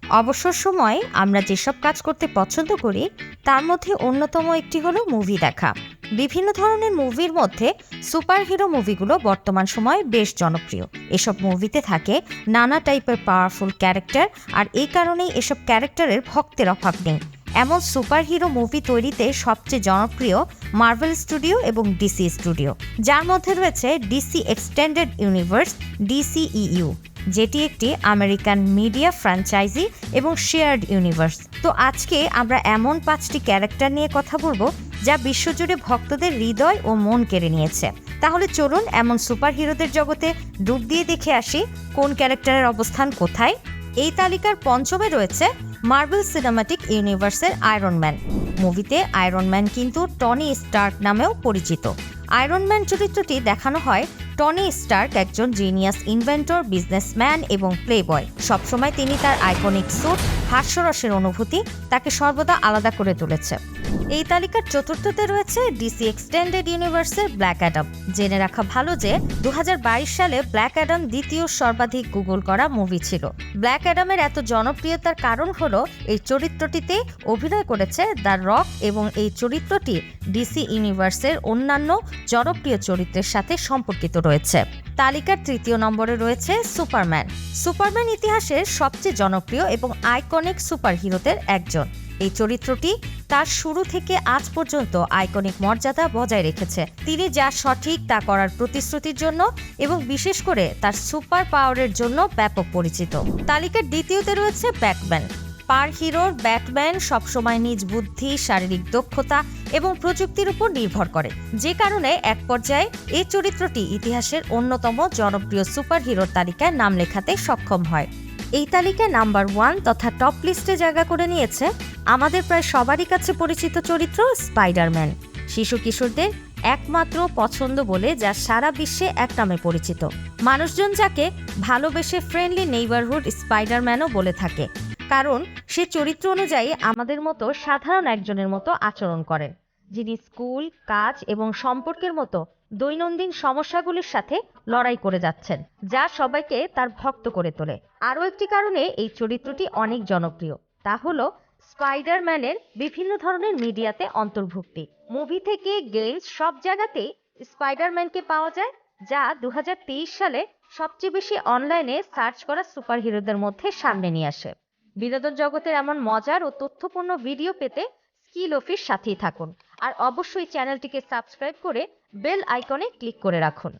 অবসর সময়ে আমরা যেসব কাজ করতে পছন্দ করি তার মধ্যে অন্যতম একটি হলো মুভি দেখা। বিভিন্ন ধরনের মুভির মধ্যে সুপারহিরো মুভিগুলো বর্তমান সময়ে বেশ জনপ্রিয়। এসব মুভিতে থাকে নানা টাইপের পাওয়ারফুল ক্যারেক্টার, আর এই কারণেই এসব ক্যারেক্টারের ভক্তের অভাব নেই। এমন সুপারহিরো মুভি তৈরিতে সবচেয়ে জনপ্রিয় মার্ভেল স্টুডিও এবং ডিসি স্টুডিও, যার মধ্যে রয়েছে ডিসি এক্সটেন্ডেড ইউনিভার্স ডিসিইউ, যেটি একটি আমেরিকান মিডিয়া ফ্র্যাঞ্চাইজি এবং শেয়ার্ড ইউনিভার্স। তো আজকে আমরা এমন 5টি ক্যারেক্টার নিয়ে কথা বলবো যা বিশ্বজুড়ে ভক্তদের হৃদয় ও মন কেড়ে নিয়েছে। তাহলে চলুন এমন সুপারহিরোদের জগতে ডুব দিয়ে দেখে আসি কোন ক্যারেক্টারের অবস্থান কোথায়। এই তালিকার পঞ্চমে রয়েছে মার্ভেল সিনেম্যাটিক ইউনিভার্সের আয়রন ম্যান। মুভিতে আয়রন ম্যান কিন্তু টনি স্টার্ক নামেও পরিচিত। আয়রন ম্যান চরিত্রটি দেখানো হয় টনি স্টার্ক একজন জিনিয়াস ইনভেন্টর, বিজনেসম্যান এবং প্লেবয়। সবসময় তিনি তার আইকনিক স্যুট, হাস্যরসের অনুভূতি তাকে সর্বদা আলাদা করে তুলেছে। এই তালিকার চতুর্থতে রয়েছে ডিসি এক্সটেন্ডেড ইউনিভার্সের ব্ল্যাক অ্যাডাম। জেনে রাখা ভালো যে 2022 সালে ব্ল্যাক অ্যাডাম দ্বিতীয় সর্বাধিক গুগল করা মুভি ছিল। ব্ল্যাক অ্যাডামের এত জনপ্রিয়তার কারণ হলো এই চরিত্রটিতে অভিনয় করেছে দ্য রক, এবং এই চরিত্রটি ডিসি ইউনিভার্সের অন্যান্য জনপ্রিয় চরিত্রের সাথে সম্পর্কিত রয়েছে। তালিকার তৃতীয় নম্বরে রয়েছে সুপারম্যান। সুপারম্যান ইতিহাসের সবচেয়ে জনপ্রিয় এবং আইকনিক সুপারহিরোদের একজন। এই চরিত্রটি তার শুরু থেকে আজ পর্যন্ত আইকনিক মর্যাদা বজায় রেখেছে। তিনি যা সঠিক তা করার প্রতিশ্রুতির জন্য এবং বিশেষ করে তার সুপার পাওয়ারের জন্য ব্যাপক পরিচিত। তালিকার দ্বিতীয়তে রয়েছে ব্যাটম্যান। পার হিরোর ব্যাটম্যান সবসময় নিজ বুদ্ধি, শারীরিক দক্ষতা এবং প্রযুক্তির উপর নির্ভর করে, যে কারণে এক পর্যায়ে এই চরিত্রটি ইতিহাসের অন্যতম জনপ্রিয় সুপারহিরোর তালিকায় নাম লেখাতে সক্ষম হয়। এই তালিকায় নাম্বার 1 তথা টপ লিস্টে জায়গা করে নিয়েছে আমাদের প্রায় সবারই কাছে পরিচিত চরিত্র স্পাইডারম্যান। শিশু কিশোরদের একমাত্র পছন্দ বলে যা সারা বিশ্বে এক নামে পরিচিত। মানুষজন যাকে ভালোবেসে ফ্রেন্ডলি নেইবারহুড স্পাইডারম্যানও বলে থাকে, কারণ সে চরিত্র অনুযায়ী আমাদের মতো সাধারণ একজনের মতো আচরণ করেন, যিনি স্কুল, কাজ এবং সম্পর্কের মতো দৈনন্দিন সমস্যাগুলির সাথে লড়াই করে যাচ্ছেন, যা সবাইকে তার ভক্ত করে তোলে। আরও একটি কারণে এই চরিত্রটি অনেক জনপ্রিয়, তা হলো স্পাইডারম্যানের বিভিন্ন ধরনের মিডিয়াতে অন্তর্ভুক্তি। মুভি থেকে গেমস, সব জায়গাতেই স্পাইডারম্যানকে পাওয়া যায়, যা 2023 সালে সবচেয়ে বেশি অনলাইনে সার্চ করা সুপারহিরোদের মধ্যে সামনে নিয়ে আসে। বিনোদন জগতের এমন মজার ও তথ্যপূর্ণ ভিডিও পেতে স্কিল অফিস সাথেই থাকুন, আর অবশ্যই চ্যানেলটিকে সাবস্ক্রাইব করে বেল আইকনে ক্লিক করে রাখুন।